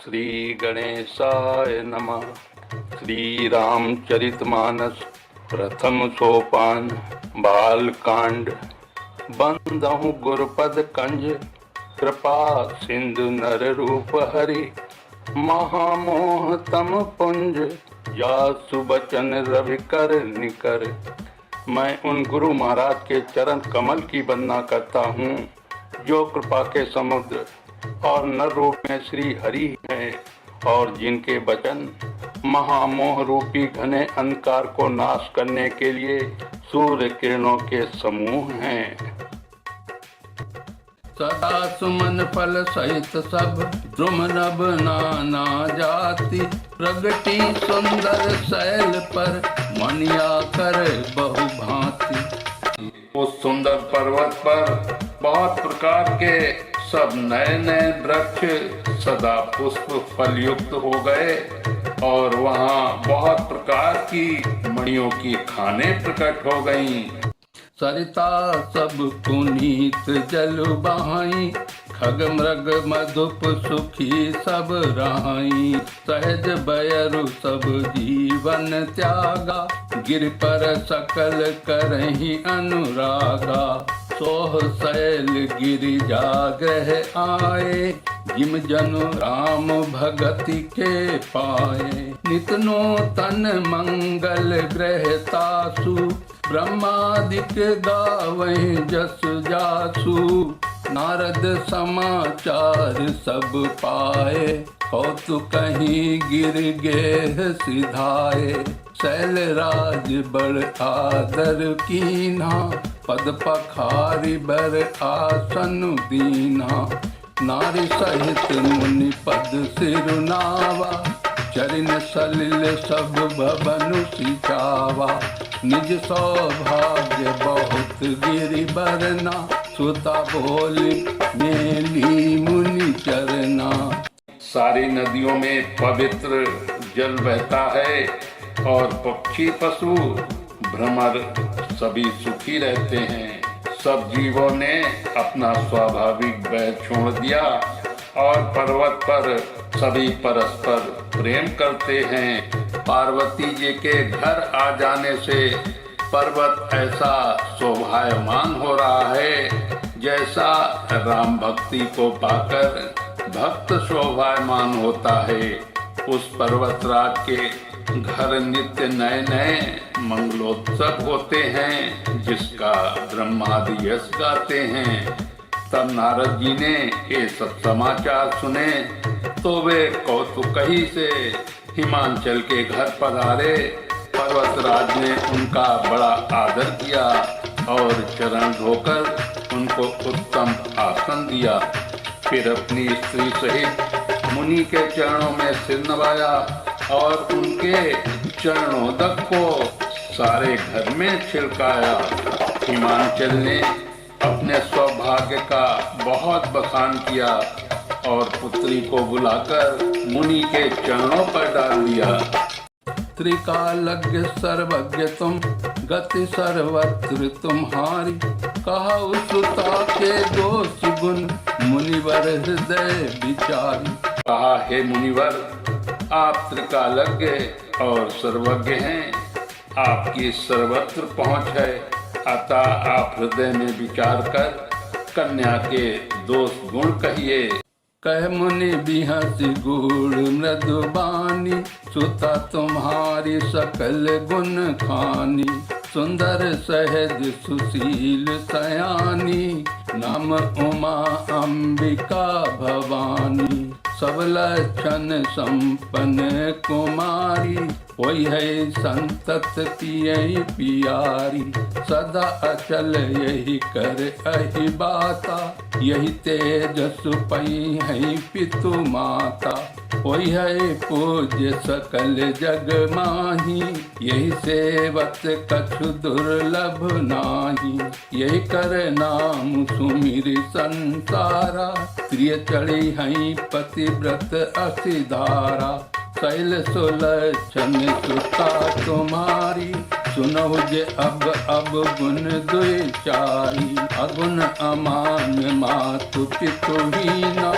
श्री गणेशाय नमः। श्री रामचरितमानस प्रथम सोपान बालकांड। बंदहु गुरुपद कंज कृपा सिंधु नर रूप हरि। महामोह तम पुंज जासु बचन रवि कर निकर। मैं उन गुरु महाराज के चरण कमल की वंदना करता हूँ जो कृपा के समुद्र और नर रूप में श्री हरि हैं और जिनके वचन महामोह रूपी घने अंधकार को नाश करने के लिए सूर्य किरणों के समूह हैं। सदा सुमन फल सहित सब द्रुम नभ नाना जाति। प्रगति सुंदर शैल पर मनिया कर बहु भांति। उस सुंदर पर्वत पर बहुत प्रकार के सब नए नए वृक्ष सदा पुष्प फल युक्त हो गए और वहाँ बहुत प्रकार की मणियों की खाने प्रकट हो गईं। सरिता सब पुनीत जल बहाई। खग मृग मधुप सुखी सब रहाई। सहज बयरु सब जीवन त्यागा। गिर पर सकल करहि अनुरागा। सोह शैल गिरिजा ग्रह आए। जिम जनु राम भगति के पाए। नित नूतन मंगल ग्रह तासु। ब्रह्मादिक गावहि जस जासु। नारद समाचार सब पाए। कौतुक कहीं गिर गेह सिधाए। शैल राज बड़ आदर कीन्हा। पद पखारी बर आसन दीना। नारी सहित मुनि पद सिरुनावा। चरण सलिल सब भवन सिचावा। निज सौभाग्य बहुत गिरि बरना। सुता बोली मेली मुनि चरना। सारी नदियों में पवित्र जल बहता है और पक्षी पशु भ्रमर सभी सुखी रहते हैं। सब जीवों ने अपना स्वाभाविक भय छोड़ दिया और पर्वत पर सभी परस्पर प्रेम करते हैं। पार्वती जी के घर आ जाने से पर्वत ऐसा शोभायमान हो रहा है जैसा राम भक्ति को पाकर भक्त शोभायमान होता है। उस पर्वतराज के घर नित्य नए नए मंगलोत्सव होते हैं जिसका ब्रह्मादि यश गाते हैं। तब नारद जी ने ये सब समाचार सुने तो वे कौतुकही से हिमांचल के घर पधारे। पर्वतराज ने उनका बड़ा आदर किया और चरण धोकर उनको उत्तम आसन दिया। फिर अपनी स्त्री सहित मुनि के चरणों में सिर नवाया और उनके चरणोदक को सारे घर में छिड़काया। हिमांचल ने अपने सौभाग्य का बहुत बखान किया और पुत्री को बुलाकर मुनि के चरणों पर डाल दिया। त्रिकालज्ञ सर्वज्ञ तुम गति सर्वत्र तुम्हारी। कहा सुता के दोष गुण मुनिवर हृदय विचारी। कहा हे मुनिवर आप त्रिकालज्ञ और सर्वज्ञ हैं। आपकी सर्वत्र पहुँच है अतः आप हृदय में विचार कर कन्या के दोष गुण कहिए। कह मुनि बिहसी गूढ़ मृदुबानी। सुता तुम्हारी सकल गुण खानी। सुंदर सहज सुशील सयानी। नाम उमा अंबिका भवानी। सब लक्षण संपन्न कुमारी। वही है संतत पियई पियारी। सदा अचल यही कर अहि बाता। यही तेजस पई है पितु माता। वही है पूज्य सकल जग माही। यही सेवत कछु दुर्लभ नाही। यही कर नाम सुमिर संसारा। प्रिय चढ़ी है पतिव्रत असिधारा। शैल सुलक्षण सुता तुम्हारी। सुनहु जे अब गुण दुई चारी, अगुण अमान मातु पितु हीना,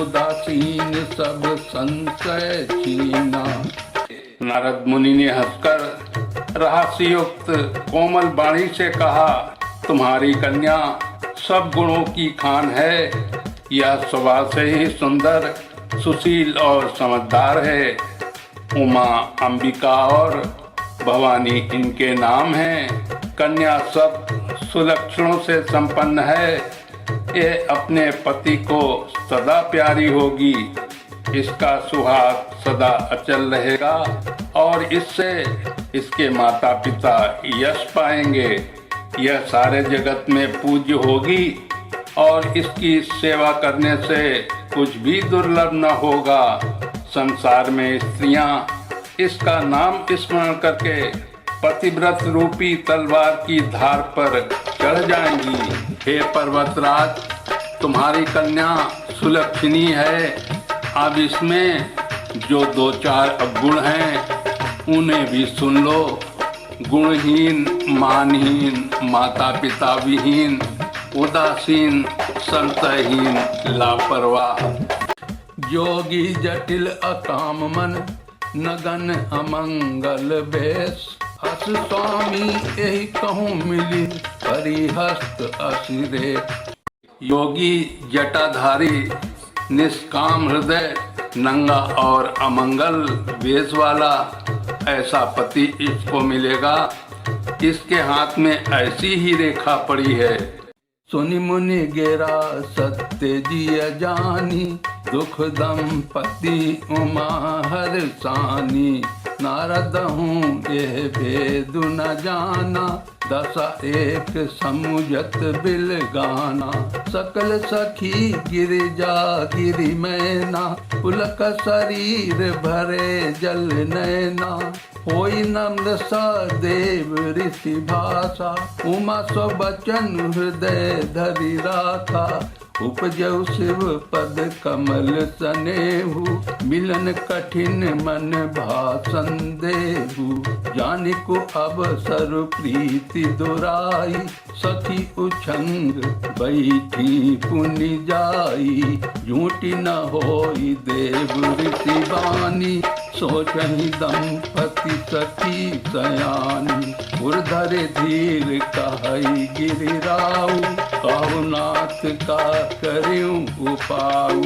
उदासीन सब संशय छीना। नारद मुनि ने हंसकर रहस्ययुक्त कोमल वाणी से कहा, तुम्हारी कन्या सब गुणों की खान है। यह स्वभाव से ही सुंदर, सुशील और समझदार है। उमा, अंबिका और भवानी इनके नाम हैं। कन्या सब सुलक्षणों से संपन्न है। ये अपने पति को सदा प्यारी होगी। इसका सुहाग सदा अचल रहेगा और इससे इसके माता पिता यश पाएंगे। यह सारे जगत में पूज्य होगी और इसकी सेवा करने से कुछ भी दुर्लभ न होगा। संसार में स्त्रियां इसका नाम स्मरण करके पतिव्रत रूपी तलवार की धार पर चढ़ जाएंगी। हे पर्वतराज, तुम्हारी कन्या सुलक्षणी है। अब इसमें जो दो चार अवगुण हैं उन्हें भी सुन लो। गुणहीन, मानहीन, माता पिता विहीन, उदासीन, संतहीन, लापरवाह, योगी जटिल अकाम मन, नगन अमंगल बेश, अस स्वामी यही कहूँ मिली, परिहस्त असिरे। योगी जटाधारी, निष्काम हृदय, नंगा और अमंगल वेश वाला ऐसा पति इसको मिलेगा। इसके हाथ में ऐसी ही रेखा पड़ी है। सुनि मुनि गेरा सत्य जिय जानी, दुख दंपति उमा हर सानी। नारद हूँ यह भेद न जाना, दशा एक समुझत बिल गाना। सकल सखी गिरिजा गिरि मैना, पुलक शरीर भरे जल नैना। होई नम्र सदेव ऋषि भाषा, उमा सो बचन हृदय धरि राखा। उपजौ शिव पद कमल सनेहु, मिलन कठिन मन भाषण देहु। जानिको अवसर प्रीति दुराई, सखी उछंग बैठी पुनि जाई। झूठी न होई देव ऋषि वाणी, सोचहि दंपति सखी सयानी। उर्धर धीर कहई गिरिराऊ, कहु नाथ का करियूं उपाऊ।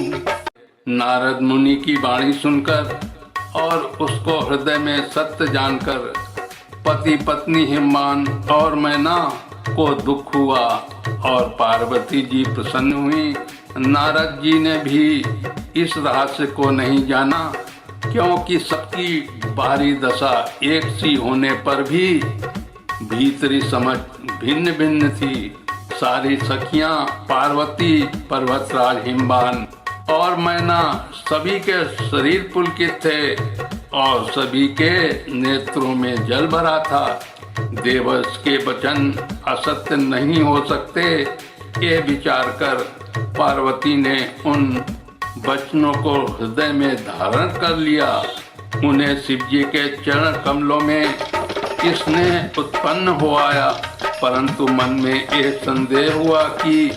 नारद मुनि की वाणी सुनकर और उसको हृदय में सत्य जानकर पति पत्नी हिमवान और मैना को दुख हुआ और पार्वती जी प्रसन्न हुई। नारद जी ने भी इस रहस्य को नहीं जाना, क्योंकि सबकी बाहरी दशा एक सी होने पर भी भीतरी समझ भिन्न भिन्न थी। सारी सखियां पार्वती, पर्वतराज हिमवान और मैना सभी के शरीर पुलकित थे और सभी के नेत्रों में जल भरा था। देवश के वचन असत्य नहीं हो सकते, ये विचार कर पार्वती ने उन वचनों को हृदय में धारण कर लिया। उन्हें शिव जी के चरण कमलों में इसने उत्पन्न हो आया, परंतु मन में यह संदेह हुआ कि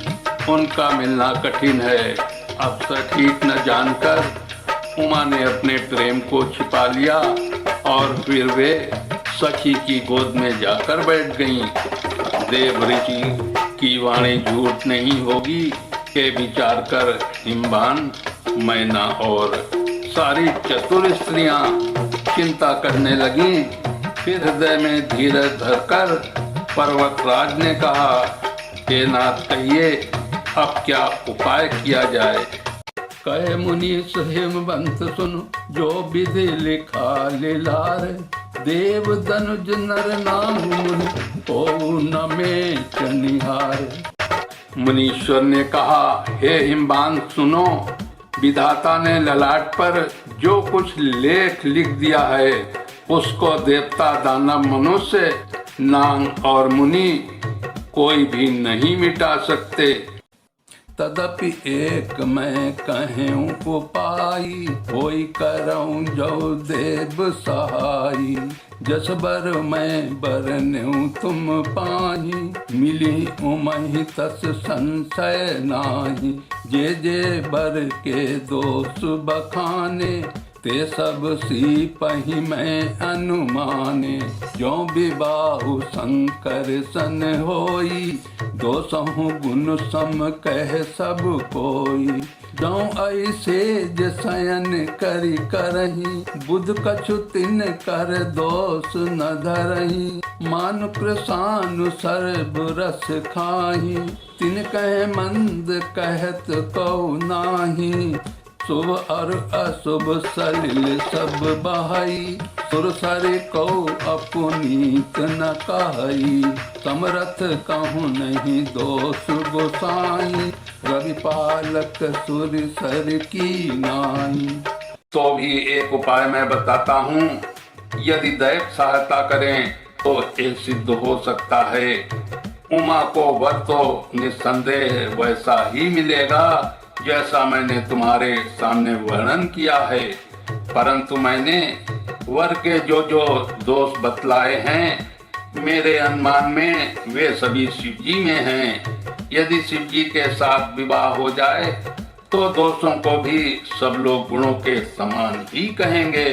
उनका मिलना कठिन है। अवसर ठीक न जानकर उमा ने अपने प्रेम को छिपा लिया और फिर वे सखी की गोद में जाकर बैठ गईं। देव ऋषि की वाणी झूठ नहीं होगी, ये विचार कर हिमवान, मैना और सारी चतुर स्त्रियां चिंता करने लगीं। फिर हृदय में धीरज धरकर पर्वतराज ने कहा, हे नाथ, कहिए अब क्या उपाय किया जाए। कहे मुनीष हिमवंत सुनो, जो विधि लिखा लीलार। देव दनुज नर नाम मुनि, को न में चनिहार। मुनीश्वर ने कहा, हे हिमवान सुनो, विधाता ने ललाट पर जो कुछ लेख लिख दिया है उसको देवता, दानव, मनुष्य, नाग और मुनि कोई भी नहीं मिटा सकते। तदपि एक मैं कहूँ उपाय, होई करऊँ जो देव सहाई। जस बर मैं बरन्यू तुम पाही, मिली उमहि तस संशय नाही। जे जे बर के दोष बखाने, ते सब सिपहि मैं अनुमाने। जो विबाहु शंकर सन होई, दोसहु गुण सम कह सब कोई। जो ऐसे जे शयन करि करही, बुध कछु तिन कर दोष न धरही। मान कृसानु सर्ब रस खाही, तिन कह मंद कहत कौ नाही। शुभ और अशुभ सलिल सब बहाई, सुर सर को अपुनीत न कहई। समरथ कहूँ नहीं दोष गोसाई, रवि पालक सुर सर की नाई। तो भी एक उपाय मैं बताता हूँ, यदि दैव सहायता करें तो ये सिद्ध हो सकता है। उमा को वर तो निस्संदेह वैसा ही मिलेगा जैसा मैंने तुम्हारे सामने वर्णन किया है, परंतु मैंने वर के जो जो दोष बतलाए हैं, मेरे अनुमान में वे सभी शिव जी में हैं। यदि शिव जी के साथ विवाह हो जाए तो दोषों को भी सब लोग गुणों के समान ही कहेंगे।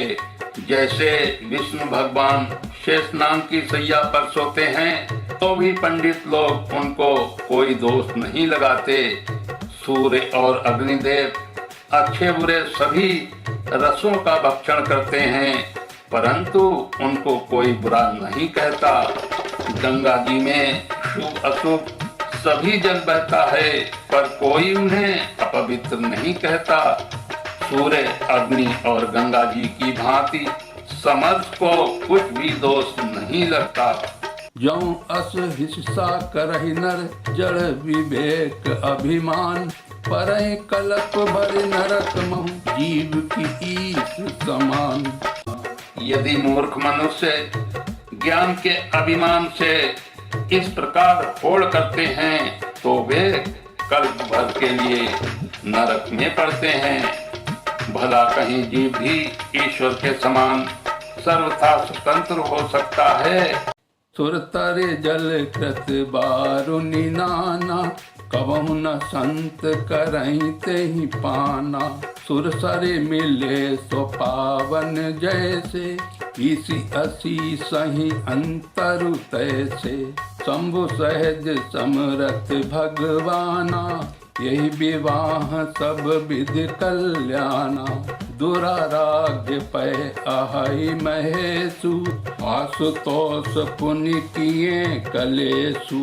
जैसे विष्णु भगवान शेषनाग की सैया पर सोते हैं तो भी पंडित लोग उनको कोई दोष नहीं लगाते। सूर्य और अग्निदेव अच्छे बुरे सभी रसों का भक्षण करते हैं, परंतु उनको कोई बुरा नहीं कहता। गंगा जी में शुभ अशुभ सभी जल बहता है, पर कोई उन्हें अपवित्र नहीं कहता। सूर्य अग्नि और गंगा जी की भांति समर्थ को कुछ भी दोष नहीं लगता। जो अस हिस्सा करहि नर, जड़ विवेक अभिमान। परहि कलप भर नरक महु, जीव की ईश समान। यदि मूर्ख मनुष्य ज्ञान के अभिमान से इस प्रकार होड़ करते हैं तो वे कल्प भर के लिए नरक में पड़ते हैं। भला कहीं जीव भी ईश्वर के समान सर्वथा स्वतंत्र हो सकता है। सुर तरे जल कृत बारुनि नाना, कबहु न संत करहि तेहि पाना। सुर सरे मिले सो पावन जैसे, इसी असी सही अंतरु तैसे। शंभु सहज समरथ भगवाना, यही विवाह सब विधि कल्याणा। दुराराग्य पै अहै महेशु, आशुतोष पुनि किए कलेशु।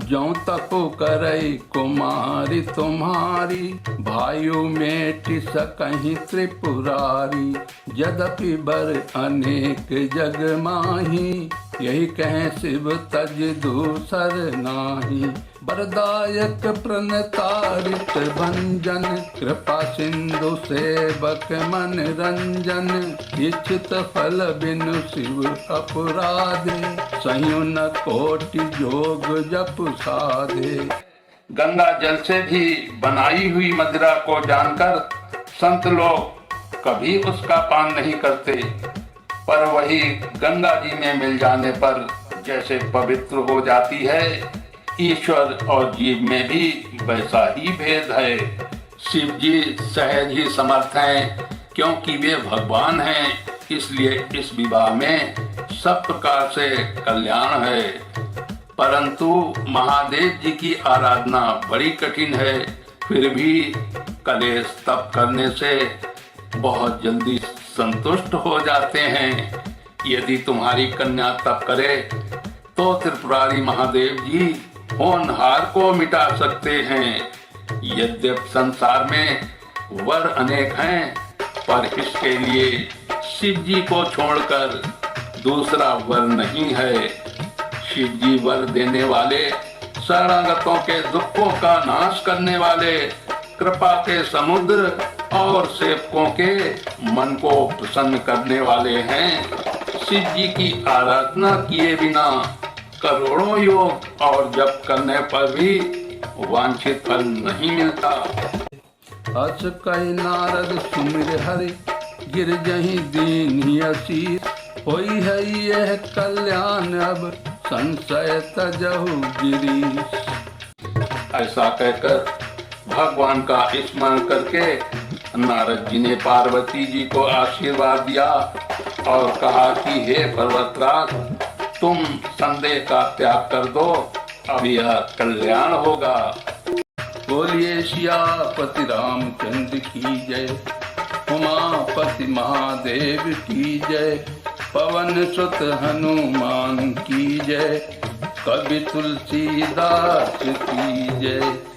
जो तप करई कुमारी तुम्हारी, भायु मेटि सकहि त्रिपुरारी। यद्यपि बर अनेक जग माही, यही कहें शिव तज दूसर नाही। वरदायक प्रणतारित भंजन, कृपा सिंधु सेवक मन रंजन। इच्छित फल बिनु शिव अपराधे, सह्यु न कोटि जोग जप साधे। गंगा जल से भी बनाई हुई मदिरा को जानकर संत लोग कभी उसका पान नहीं करते, पर वही गंगा जी में मिल जाने पर जैसे पवित्र हो जाती है, ईश्वर और जीव में भी वैसा ही भेद है। शिव जी सहज ही समर्थ हैं, क्योंकि वे भगवान हैं, इसलिए इस विवाह में सब प्रकार से कल्याण है। परंतु महादेव जी की आराधना बड़ी कठिन है, फिर भी कलेश तप करने से बहुत जल्दी संतुष्ट हो जाते हैं। यदि तुम्हारी कन्या तप करे तो त्रिपुरारी महादेव जी होनहार को मिटा सकते हैं। यद्यपि संसार में वर अनेक हैं, पर इसके लिए शिव जी को छोड़कर दूसरा वर नहीं है। शिव जी वर देने वाले, शरणागतों के दुखों का नाश करने वाले, कृपा के समुद्र और सेवकों के मन को प्रसन्न करने वाले हैं। शिव जी की आराधना किए बिना करोड़ों योग और जप करने पर भी वांछित फल नहीं मिलता। अस कहि नारद सुमिर हरि, गिर जहीं दीन असीस। होई है यह कल्याण अब, संशय तजहु गिरीश। ऐसा कहकर भगवान का स्मरण करके नारद जी ने पार्वती जी को आशीर्वाद दिया और कहा कि हे पर्वतराज, तुम संदेह का त्याग कर दो, अब यह कल्याण होगा। बोलिए सियापति रामचंद्र की जय, उमापति महादेव की जय, पवन सुत हनुमान की जय, कवि तुलसीदास की जय।